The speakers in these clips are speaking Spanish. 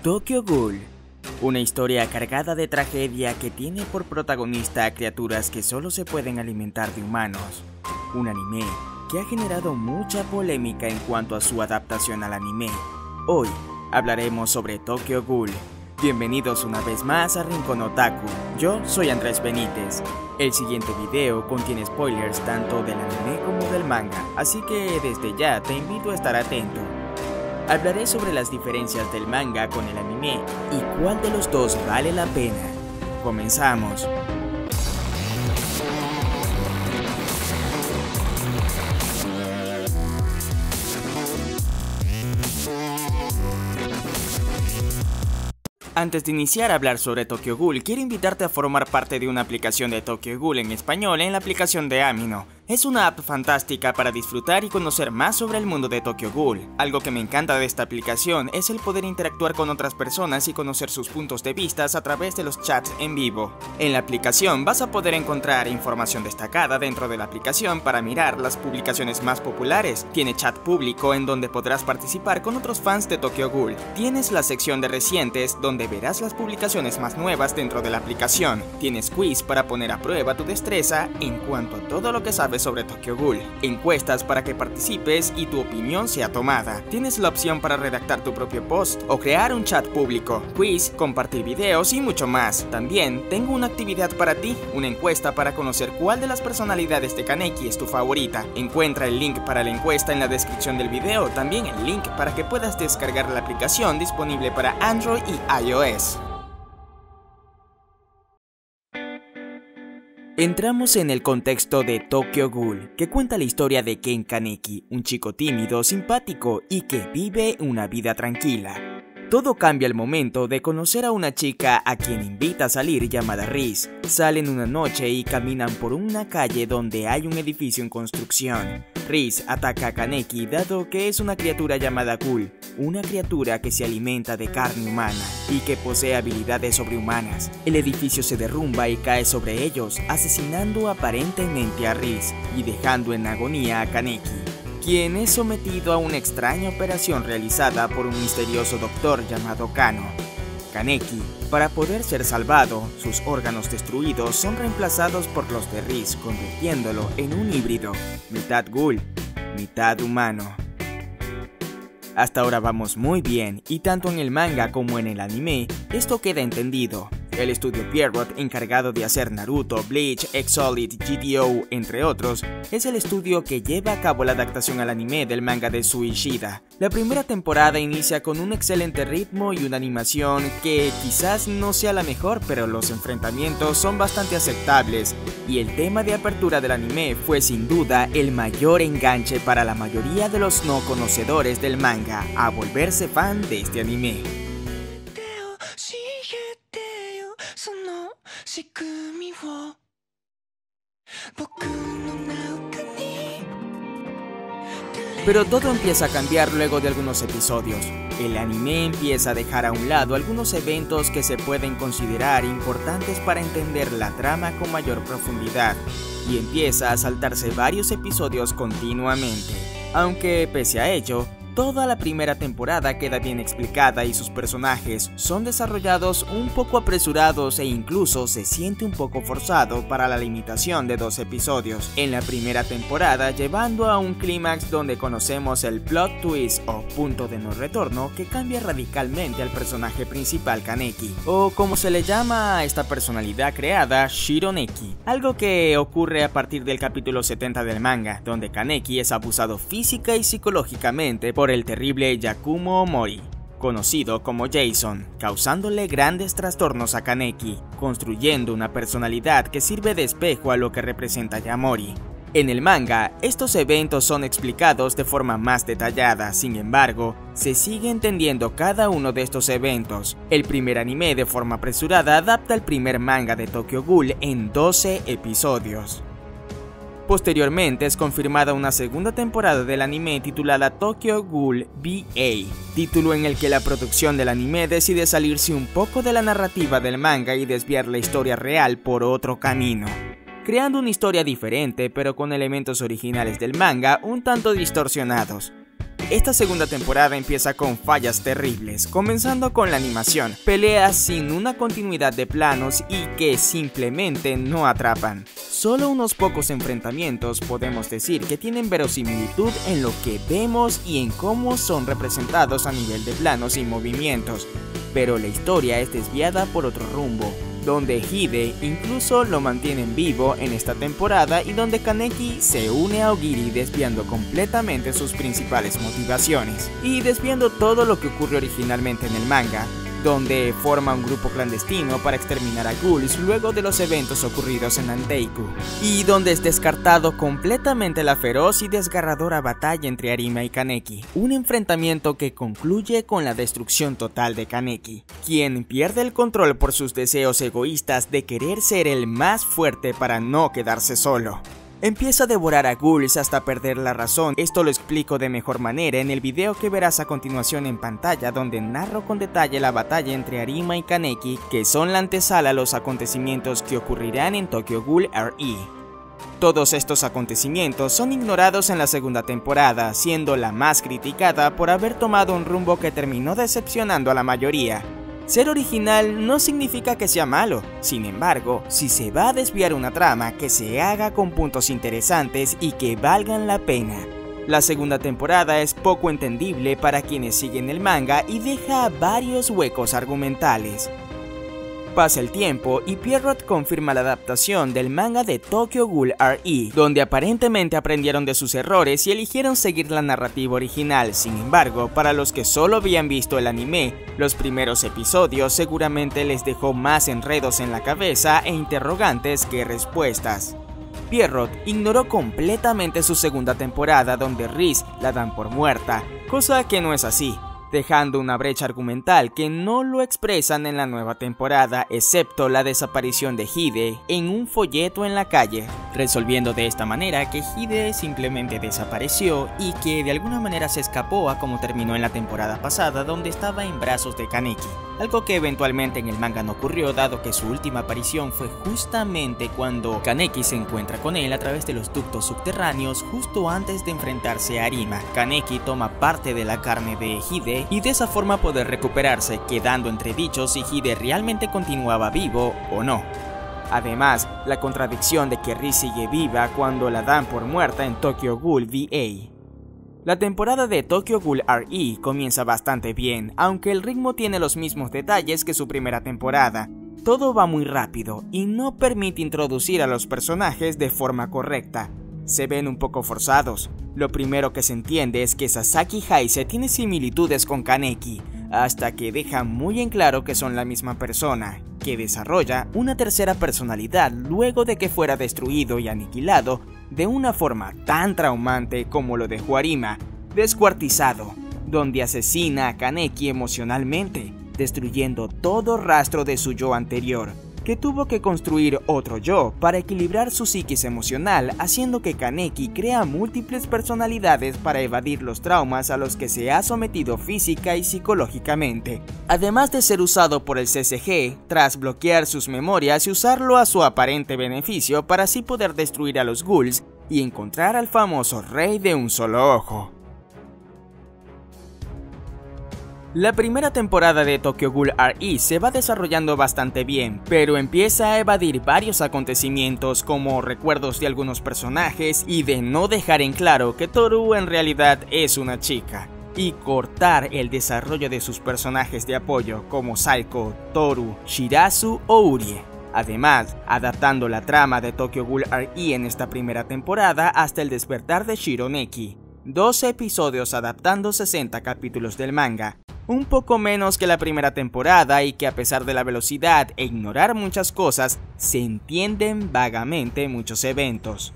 Tokyo Ghoul, una historia cargada de tragedia que tiene por protagonista a criaturas que solo se pueden alimentar de humanos. Un anime que ha generado mucha polémica en cuanto a su adaptación al anime. Hoy hablaremos sobre Tokyo Ghoul. Bienvenidos una vez más a Rincón Otaku. Yo soy Andrés Benítez. El siguiente video contiene spoilers tanto del anime como del manga, así que desde ya te invito a estar atento. Hablaré sobre las diferencias del manga con el anime y cuál de los dos vale la pena. Comenzamos. Antes de iniciar a hablar sobre Tokyo Ghoul, quiero invitarte a formar parte de una aplicación de Tokyo Ghoul en español en la aplicación de Amino. Es una app fantástica para disfrutar y conocer más sobre el mundo de Tokyo Ghoul. Algo que me encanta de esta aplicación es el poder interactuar con otras personas y conocer sus puntos de vista a través de los chats en vivo. En la aplicación vas a poder encontrar información destacada dentro de la aplicación para mirar las publicaciones más populares. Tiene chat público en donde podrás participar con otros fans de Tokyo Ghoul. Tienes la sección de recientes donde verás las publicaciones más nuevas dentro de la aplicación. Tienes quiz para poner a prueba tu destreza en cuanto a todo lo que sabes sobre Tokyo Ghoul, encuestas para que participes y tu opinión sea tomada. Tienes la opción para redactar tu propio post o crear un chat público, quiz, compartir videos y mucho más. También tengo una actividad para ti, una encuesta para conocer cuál de las personalidades de Kaneki es tu favorita. Encuentra el link para la encuesta en la descripción del video, también el link para que puedas descargar la aplicación disponible para Android y iOS. Entramos en el contexto de Tokyo Ghoul, que cuenta la historia de Ken Kaneki, un chico tímido, simpático y que vive una vida tranquila. Todo cambia al momento de conocer a una chica a quien invita a salir llamada Riz. Salen una noche y caminan por una calle donde hay un edificio en construcción. Riz ataca a Kaneki dado que es una criatura llamada Ghoul, una criatura que se alimenta de carne humana y que posee habilidades sobrehumanas. El edificio se derrumba y cae sobre ellos, asesinando aparentemente a Riz y dejando en agonía a Kaneki, quien es sometido a una extraña operación realizada por un misterioso doctor llamado Kano. Kaneki, para poder ser salvado, sus órganos destruidos son reemplazados por los de Riz, convirtiéndolo en un híbrido, mitad ghoul, mitad humano. Hasta ahora vamos muy bien, y tanto en el manga como en el anime, esto queda entendido. El estudio Pierrot, encargado de hacer Naruto, Bleach, Exolid, GTO, entre otros, es el estudio que lleva a cabo la adaptación al anime del manga de Suishida. La primera temporada inicia con un excelente ritmo y una animación que quizás no sea la mejor, pero los enfrentamientos son bastante aceptables, y el tema de apertura del anime fue sin duda el mayor enganche para la mayoría de los no conocedores del manga a volverse fan de este anime. Pero todo empieza a cambiar luego de algunos episodios. El anime empieza a dejar a un lado algunos eventos que se pueden considerar importantes para entender la trama con mayor profundidad, y empieza a saltarse varios episodios continuamente. Aunque pese a ello, toda la primera temporada queda bien explicada y sus personajes son desarrollados un poco apresurados e incluso se siente un poco forzado para la limitación de 2 episodios en la primera temporada, llevando a un clímax donde conocemos el plot twist o punto de no retorno que cambia radicalmente al personaje principal Kaneki, o como se le llama a esta personalidad creada, Shironeki, algo que ocurre a partir del capítulo 70 del manga, donde Kaneki es abusado física y psicológicamente por el terrible Yakumo Mori, conocido como Jason, causándole grandes trastornos a Kaneki, construyendo una personalidad que sirve de espejo a lo que representa Yamori. En el manga, estos eventos son explicados de forma más detallada, sin embargo, se sigue entendiendo cada uno de estos eventos. El primer anime de forma apresurada adapta el primer manga de Tokyo Ghoul en 12 episodios. Posteriormente es confirmada una segunda temporada del anime titulada Tokyo Ghoul BA, título en el que la producción del anime decide salirse un poco de la narrativa del manga y desviar la historia real por otro camino, creando una historia diferente pero con elementos originales del manga un tanto distorsionados. Esta segunda temporada empieza con fallas terribles, comenzando con la animación, peleas sin una continuidad de planos y que simplemente no atrapan. Solo unos pocos enfrentamientos podemos decir que tienen verosimilitud en lo que vemos y en cómo son representados a nivel de planos y movimientos, pero la historia es desviada por otro rumbo, donde Hide incluso lo mantienen vivo en esta temporada y donde Kaneki se une a Ogiri desviando completamente sus principales motivaciones y desviando todo lo que ocurrió originalmente en el manga, donde forma un grupo clandestino para exterminar a ghouls luego de los eventos ocurridos en Anteiku, y donde es descartado completamente la feroz y desgarradora batalla entre Arima y Kaneki, un enfrentamiento que concluye con la destrucción total de Kaneki, quien pierde el control por sus deseos egoístas de querer ser el más fuerte para no quedarse solo. Empieza a devorar a ghouls hasta perder la razón. Esto lo explico de mejor manera en el video que verás a continuación en pantalla, donde narro con detalle la batalla entre Arima y Kaneki, que son la antesala a los acontecimientos que ocurrirán en Tokyo Ghoul RE. Todos estos acontecimientos son ignorados en la segunda temporada, siendo la más criticada por haber tomado un rumbo que terminó decepcionando a la mayoría. Ser original no significa que sea malo, sin embargo, si se va a desviar una trama, que se haga con puntos interesantes y que valgan la pena. La segunda temporada es poco entendible para quienes siguen el manga y deja varios huecos argumentales. Pasa el tiempo y Pierrot confirma la adaptación del manga de Tokyo Ghoul RE, donde aparentemente aprendieron de sus errores y eligieron seguir la narrativa original. Sin embargo, para los que solo habían visto el anime, los primeros episodios seguramente les dejó más enredos en la cabeza e interrogantes que respuestas. Pierrot ignoró completamente su segunda temporada, donde Riz la dan por muerta, cosa que no es así, dejando una brecha argumental que no lo expresan en la nueva temporada, excepto la desaparición de Hide en un folleto en la calle, resolviendo de esta manera que Hide simplemente desapareció y que de alguna manera se escapó a como terminó en la temporada pasada, donde estaba en brazos de Kaneki, algo que eventualmente en el manga no ocurrió, dado que su última aparición fue justamente cuando Kaneki se encuentra con él a través de los ductos subterráneos justo antes de enfrentarse a Arima. Kaneki toma parte de la carne de Hide y de esa forma poder recuperarse, quedando entredicho si Hide realmente continuaba vivo o no. Además, la contradicción de que Riz sigue viva cuando la dan por muerta en Tokyo Ghoul VA. La temporada de Tokyo Ghoul RE comienza bastante bien, aunque el ritmo tiene los mismos detalles que su primera temporada. Todo va muy rápido y no permite introducir a los personajes de forma correcta. Se ven un poco forzados. Lo primero que se entiende es que Sasaki Heise tiene similitudes con Kaneki, hasta que deja muy en claro que son la misma persona, que desarrolla una tercera personalidad luego de que fuera destruido y aniquilado de una forma tan traumante como lo dejó Arima, descuartizado, donde asesina a Kaneki emocionalmente, destruyendo todo rastro de su yo anterior, que tuvo que construir otro yo para equilibrar su psiquis emocional, haciendo que Kaneki crea múltiples personalidades para evadir los traumas a los que se ha sometido física y psicológicamente, además de ser usado por el CCG tras bloquear sus memorias y usarlo a su aparente beneficio para así poder destruir a los ghouls y encontrar al famoso rey de un solo ojo. La primera temporada de Tokyo Ghoul RE se va desarrollando bastante bien, pero empieza a evadir varios acontecimientos como recuerdos de algunos personajes y de no dejar en claro que Toru en realidad es una chica, y cortar el desarrollo de sus personajes de apoyo como Saiko, Toru, Shirazu o Urie. Además, adaptando la trama de Tokyo Ghoul RE en esta primera temporada hasta el despertar de Shironeki. 12 episodios adaptando 60 capítulos del manga, un poco menos que la primera temporada y que a pesar de la velocidad e ignorar muchas cosas, se entienden vagamente muchos eventos.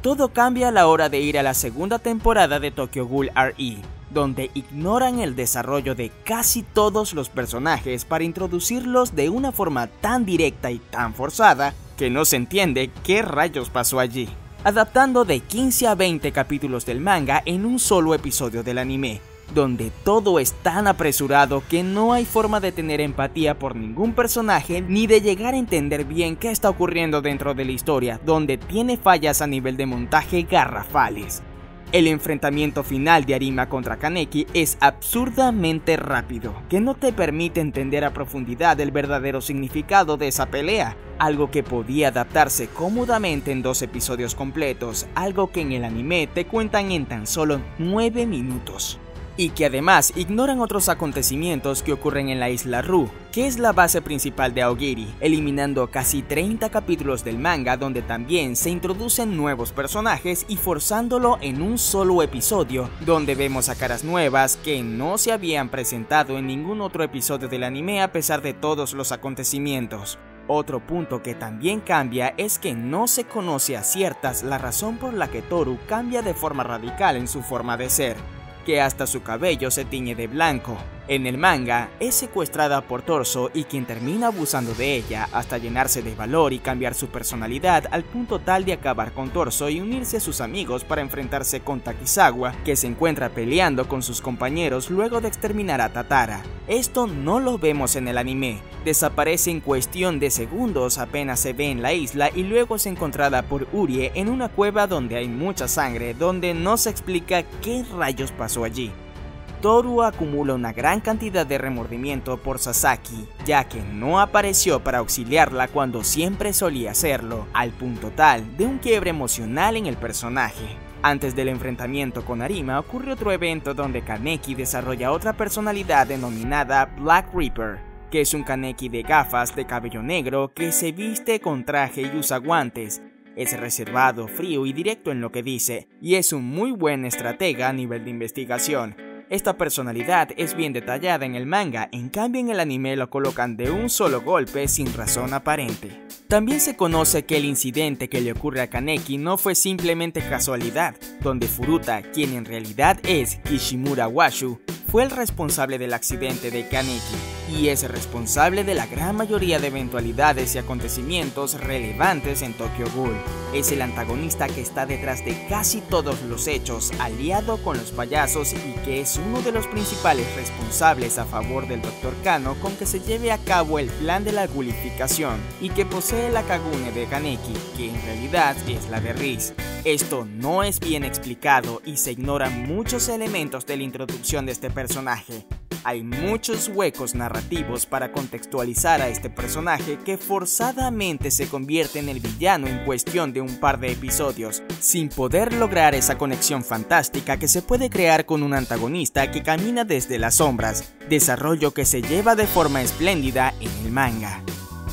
Todo cambia a la hora de ir a la segunda temporada de Tokyo Ghoul RE, donde ignoran el desarrollo de casi todos los personajes para introducirlos de una forma tan directa y tan forzada que no se entiende qué rayos pasó allí, adaptando de 15 a 20 capítulos del manga en un solo episodio del anime, donde todo es tan apresurado que no hay forma de tener empatía por ningún personaje ni de llegar a entender bien qué está ocurriendo dentro de la historia, donde tiene fallas a nivel de montaje garrafales. El enfrentamiento final de Arima contra Kaneki es absurdamente rápido, que no te permite entender a profundidad el verdadero significado de esa pelea, algo que podía adaptarse cómodamente en 2 episodios completos, algo que en el anime te cuentan en tan solo 9 minutos. Y que además ignoran otros acontecimientos que ocurren en la isla Ru, que es la base principal de Aogiri, eliminando casi 30 capítulos del manga donde también se introducen nuevos personajes y forzándolo en un solo episodio, donde vemos a caras nuevas que no se habían presentado en ningún otro episodio del anime a pesar de todos los acontecimientos. Otro punto que también cambia es que no se conoce a ciertas la razón por la que Toru cambia de forma radical en su forma de ser, que hasta su cabello se tiñe de blanco. En el manga, es secuestrada por Torso y quien termina abusando de ella hasta llenarse de valor y cambiar su personalidad al punto tal de acabar con Torso y unirse a sus amigos para enfrentarse con Takizawa, que se encuentra peleando con sus compañeros luego de exterminar a Tatara. Esto no lo vemos en el anime, desaparece en cuestión de segundos apenas se ve en la isla y luego es encontrada por Urie en una cueva donde hay mucha sangre, donde no se explica qué rayos pasó allí. Toru acumula una gran cantidad de remordimiento por Sasaki, ya que no apareció para auxiliarla cuando siempre solía hacerlo, al punto tal de un quiebre emocional en el personaje. Antes del enfrentamiento con Arima ocurre otro evento donde Kaneki desarrolla otra personalidad denominada Black Reaper, que es un Kaneki de gafas de cabello negro que se viste con traje y usa guantes. Es reservado, frío y directo en lo que dice, y es un muy buen estratega a nivel de investigación. Esta personalidad es bien detallada en el manga, en cambio en el anime lo colocan de un solo golpe sin razón aparente. También se conoce que el incidente que le ocurre a Kaneki no fue simplemente casualidad, donde Furuta, quien en realidad es Kishimura Washu, fue el responsable del accidente de Kaneki, y es el responsable de la gran mayoría de eventualidades y acontecimientos relevantes en Tokyo Ghoul. Es el antagonista que está detrás de casi todos los hechos, aliado con los payasos y que es uno de los principales responsables a favor del Dr. Kano con que se lleve a cabo el plan de la ghulificación, y que posee la Kagune de Kaneki, que en realidad es la de Riz. Esto no es bien explicado y se ignoran muchos elementos de la introducción de este personaje. Hay muchos huecos narrativos para contextualizar a este personaje que forzadamente se convierte en el villano en cuestión de un par de episodios, sin poder lograr esa conexión fantástica que se puede crear con un antagonista que camina desde las sombras, desarrollo que se lleva de forma espléndida en el manga.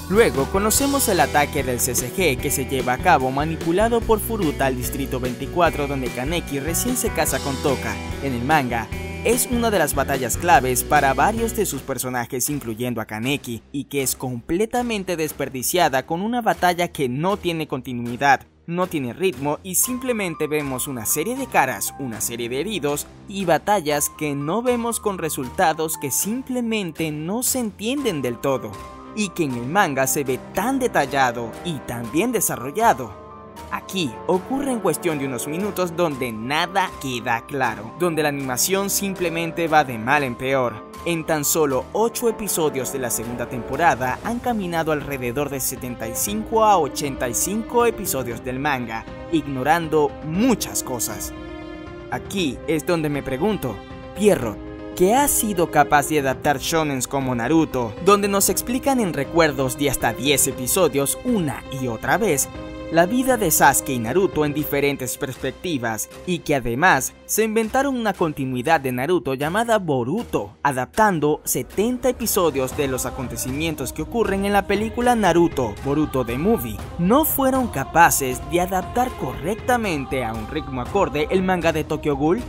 Luego conocemos el ataque del CCG que se lleva a cabo manipulado por Furuta al Distrito 24 donde Kaneki recién se casa con Toka. En el manga, es una de las batallas claves para varios de sus personajes incluyendo a Kaneki y que es completamente desperdiciada con una batalla que no tiene continuidad, no tiene ritmo y simplemente vemos una serie de caras, una serie de heridos y batallas que no vemos con resultados que simplemente no se entienden del todo, y que en el manga se ve tan detallado y tan bien desarrollado. Aquí ocurre en cuestión de unos minutos donde nada queda claro, donde la animación simplemente va de mal en peor. En tan solo 8 episodios de la segunda temporada han caminado alrededor de 75 a 85 episodios del manga, ignorando muchas cosas. Aquí es donde me pregunto, Pierrot, que ha sido capaz de adaptar shonens como Naruto, donde nos explican en recuerdos de hasta 10 episodios una y otra vez la vida de Sasuke y Naruto en diferentes perspectivas, y que además se inventaron una continuidad de Naruto llamada Boruto, adaptando 70 episodios de los acontecimientos que ocurren en la película Naruto, Boruto The Movie. No fueron capaces de adaptar correctamente a un ritmo acorde el manga de Tokyo Ghoul.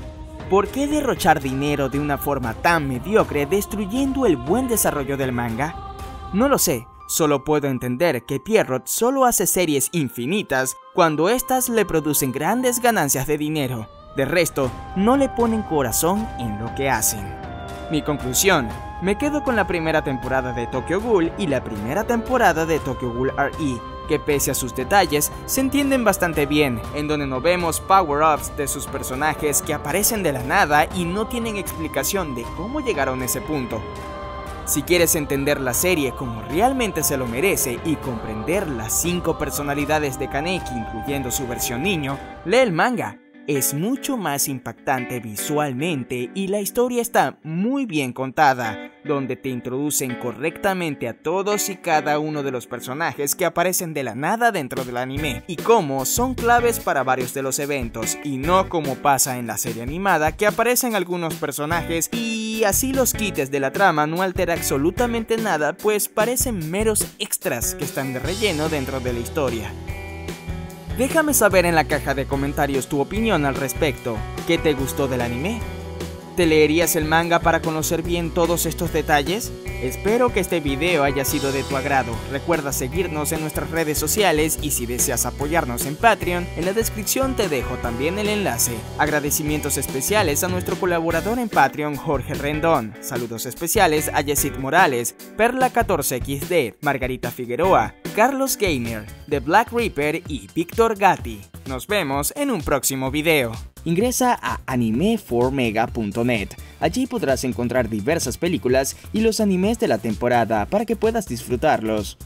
¿Por qué derrochar dinero de una forma tan mediocre destruyendo el buen desarrollo del manga? No lo sé. Solo puedo entender que Pierrot solo hace series infinitas cuando estas le producen grandes ganancias de dinero. De resto, no le ponen corazón en lo que hacen. Mi conclusión, me quedo con la primera temporada de Tokyo Ghoul y la primera temporada de Tokyo Ghoul RE, que pese a sus detalles, se entienden bastante bien, en donde no vemos power-ups de sus personajes que aparecen de la nada y no tienen explicación de cómo llegaron a ese punto. Si quieres entender la serie como realmente se lo merece y comprender las 5 personalidades de Kaneki incluyendo su versión niño, lee el manga. es mucho más impactante visualmente y la historia está muy bien contada, donde te introducen correctamente a todos y cada uno de los personajes que aparecen de la nada dentro del anime, y cómo son claves para varios de los eventos, y no como pasa en la serie animada que aparecen algunos personajes y así los quites de la trama no altera absolutamente nada, pues parecen meros extras que están de relleno dentro de la historia. Déjame saber en la caja de comentarios tu opinión al respecto. ¿Qué te gustó del anime? ¿Te leerías el manga para conocer bien todos estos detalles? Espero que este video haya sido de tu agrado. Recuerda seguirnos en nuestras redes sociales y si deseas apoyarnos en Patreon, en la descripción te dejo también el enlace. Agradecimientos especiales a nuestro colaborador en Patreon, Jorge Rendón. Saludos especiales a Yesid Morales, Perla14XD, Margarita Figueroa, Carlos Gamer, The Black Reaper y Víctor Gatti. Nos vemos en un próximo video. Ingresa a anime4mega.net. Allí podrás encontrar diversas películas y los animes de la temporada para que puedas disfrutarlos.